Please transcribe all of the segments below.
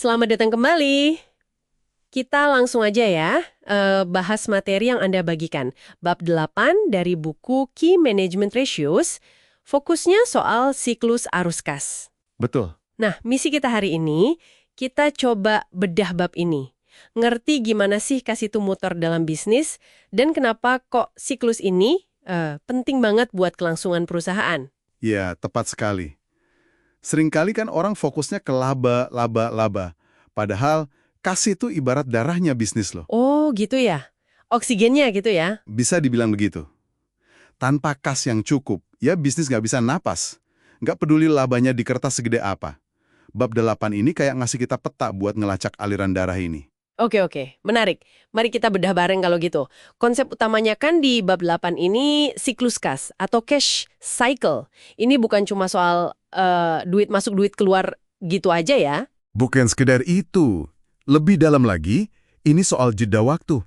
Selamat datang kembali. Kita langsung aja ya, bahas materi yang Anda bagikan. Bab 8 dari buku Key Management Ratios, fokusnya soal siklus arus kas. Betul. Nah, misi kita hari ini, kita coba bedah bab ini. Ngerti gimana sih kas itu muter dalam bisnis, dan kenapa kok siklus ini penting banget buat kelangsungan perusahaan. Ya, tepat sekali. Seringkali kan orang fokusnya ke laba, laba, laba. Padahal kas itu ibarat darahnya bisnis loh. Oh, gitu ya? Oksigennya gitu ya? Bisa dibilang begitu. Tanpa kas yang cukup, ya bisnis nggak bisa napas. Nggak peduli labanya di kertas segede apa. Bab 8 ini kayak ngasih kita peta buat ngelacak aliran darah ini. Oke, menarik. Mari kita bedah bareng kalau gitu. Konsep utamanya kan di bab 8 ini siklus kas atau cash cycle. Ini bukan cuma soal duit masuk, duit keluar gitu aja ya. Bukan sekedar itu. Lebih dalam lagi, ini soal jeda waktu.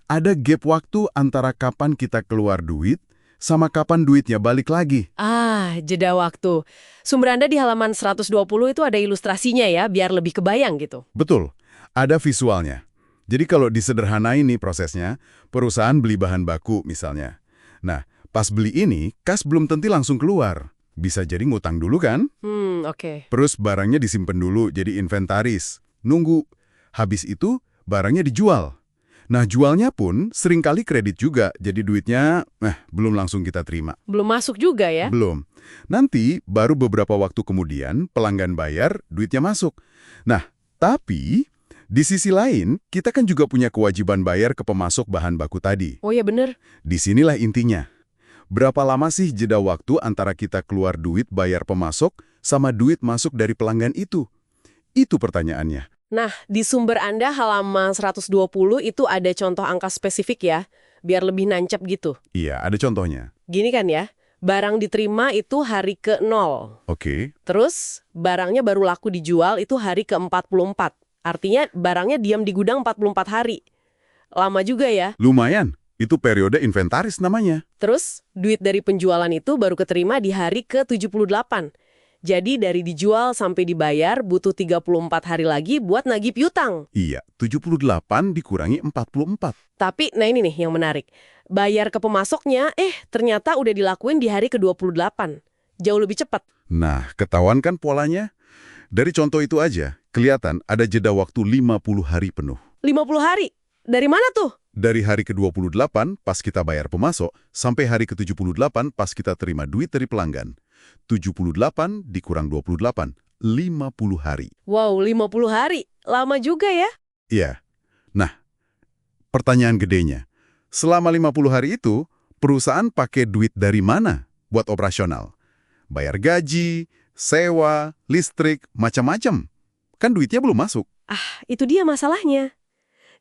Ada gap waktu antara kapan kita keluar duit sama kapan duitnya balik lagi. Jeda waktu. Sumber Anda di halaman 120 itu ada ilustrasinya ya, biar lebih kebayang gitu. Betul, ada visualnya. Jadi kalau disederhanain nih prosesnya, perusahaan beli bahan baku misalnya. Nah, pas beli ini, kas belum tentu langsung keluar. Bisa jadi ngutang dulu kan? Oke. Terus barangnya disimpan dulu jadi inventaris. Nunggu. Habis itu, barangnya dijual. Nah, jualnya pun seringkali kredit juga, jadi duitnya belum langsung kita terima. Belum masuk juga ya? Belum. Nanti, baru beberapa waktu kemudian, pelanggan bayar, duitnya masuk. Nah, tapi di sisi lain, kita kan juga punya kewajiban bayar ke pemasok bahan baku tadi. Oh ya bener. Disinilah intinya. Berapa lama sih jeda waktu antara kita keluar duit bayar pemasok sama duit masuk dari pelanggan itu? Itu pertanyaannya. Nah, di sumber Anda halaman 120 itu ada contoh angka spesifik ya, biar lebih nancep gitu. Iya, ada contohnya. Gini kan ya, barang diterima itu hari ke-0. Oke. Terus, barangnya baru laku dijual itu hari ke-44. Artinya barangnya diam di gudang 44 hari. Lama juga ya. Lumayan. Itu periode inventaris namanya. Terus, duit dari penjualan itu baru keterima di hari ke-78. Jadi dari dijual sampai dibayar butuh 34 hari lagi buat nagih piutang. Iya, 78 dikurangi 44. Tapi, nah ini nih yang menarik. Bayar ke pemasoknya, ternyata udah dilakuin di hari ke-28. Jauh lebih cepat. Nah, ketahuan kan polanya? Dari contoh itu aja, kelihatan ada jeda waktu 50 hari penuh. 50 hari? Dari mana tuh? Dari hari ke-28 pas kita bayar pemasok, sampai hari ke-78 pas kita terima duit dari pelanggan. 78 dikurang 28, 50 hari. Wow, 50 hari. Lama juga ya? Iya. Nah, pertanyaan gedenya. Selama 50 hari itu, perusahaan pakai duit dari mana buat operasional? Bayar gaji, sewa, listrik, macam-macam. Kan duitnya belum masuk. Itu dia masalahnya.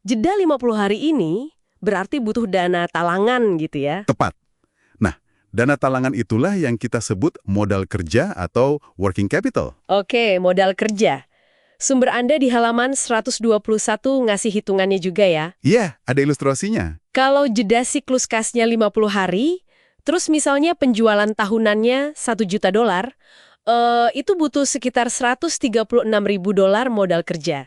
Jeda 50 hari ini berarti butuh dana talangan gitu ya. Tepat. Nah, dana talangan itulah yang kita sebut modal kerja atau working capital. Oke, modal kerja. Sumber Anda di halaman 121 ngasih hitungannya juga ya. Iya, ada ilustrasinya. Kalau jeda siklus kasnya 50 hari, terus misalnya penjualan tahunannya $1 juta, itu butuh sekitar $136.000 modal kerja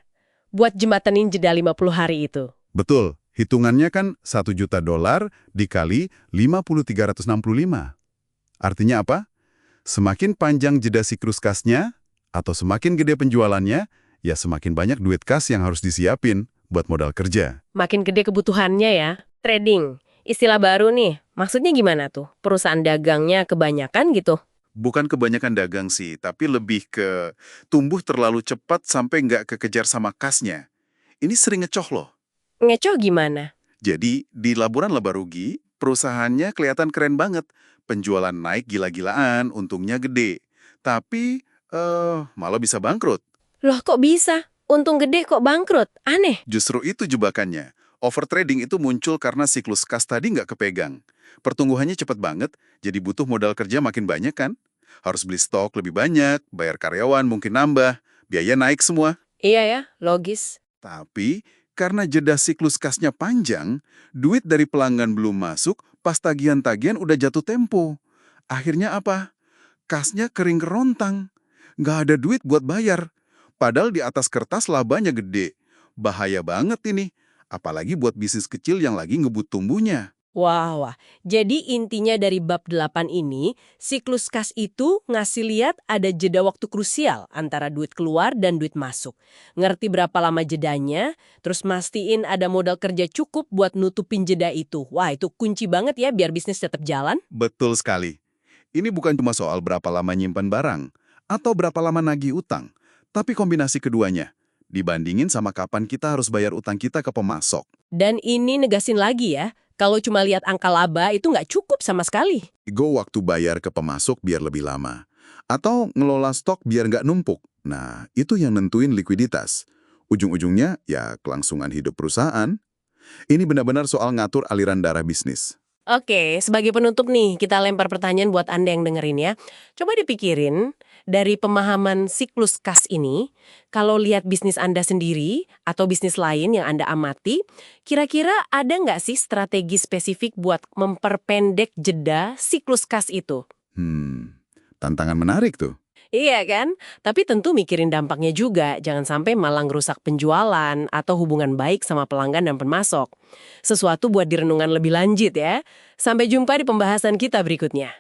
buat jematanin jeda 50 hari itu. Betul, hitungannya kan $1 juta dikali 50.365. Artinya apa? Semakin panjang jeda siklus kasnya, atau semakin gede penjualannya, ya semakin banyak duit kas yang harus disiapin buat modal kerja. Makin gede kebutuhannya ya. Trading, istilah baru nih. Maksudnya gimana tuh? Perusahaan dagangnya kebanyakan gitu? Bukan kebanyakan dagang sih, tapi lebih ke tumbuh terlalu cepat sampai nggak kekejar sama kasnya. Ini sering ngecoh loh. Ngecoh gimana? Jadi, di laporan laba rugi, perusahaannya kelihatan keren banget. Penjualan naik gila-gilaan, untungnya gede. Tapi, malah bisa bangkrut. Loh kok bisa? Untung gede kok bangkrut? Aneh. Justru itu jebakannya. Overtrading itu muncul karena siklus kas tadi nggak kepegang. Pertumbuhannya cepat banget, jadi butuh modal kerja makin banyak kan? Harus beli stok lebih banyak, bayar karyawan mungkin nambah, biaya naik semua. Iya ya, logis. Tapi, karena jeda siklus kasnya panjang, duit dari pelanggan belum masuk, pas tagihan-tagihan udah jatuh tempo. Akhirnya apa? Kasnya kering kerontang. Nggak ada duit buat bayar. Padahal di atas kertas labanya gede. Bahaya banget ini. Apalagi buat bisnis kecil yang lagi ngebut tumbuhnya. Wah, wah. Jadi intinya dari bab 8 ini, siklus kas itu ngasih lihat ada jeda waktu krusial antara duit keluar dan duit masuk. Ngerti berapa lama jedanya, terus mastiin ada modal kerja cukup buat nutupin jeda itu. Wah, itu kunci banget ya biar bisnis tetap jalan. Betul sekali. Ini bukan cuma soal berapa lama nyimpan barang, atau berapa lama nagih utang, tapi kombinasi keduanya. Dibandingin sama kapan kita harus bayar utang kita ke pemasok. Dan ini negasin lagi ya, kalau cuma lihat angka laba itu nggak cukup sama sekali. Go waktu bayar ke pemasok biar lebih lama. Atau ngelola stok biar nggak numpuk. Nah, itu yang nentuin likuiditas. Ujung-ujungnya, ya kelangsungan hidup perusahaan. Ini benar-benar soal ngatur aliran darah bisnis. Oke, sebagai penutup nih, kita lempar pertanyaan buat Anda yang dengerin ya. Coba dipikirin, dari pemahaman siklus kas ini, kalau lihat bisnis Anda sendiri atau bisnis lain yang Anda amati, kira-kira ada nggak sih strategi spesifik buat memperpendek jeda siklus kas itu? Tantangan menarik tuh. Iya kan? Tapi tentu mikirin dampaknya juga, jangan sampai malah ngerusak penjualan atau hubungan baik sama pelanggan dan pemasok. Sesuatu buat direnungan lebih lanjut ya. Sampai jumpa di pembahasan kita berikutnya.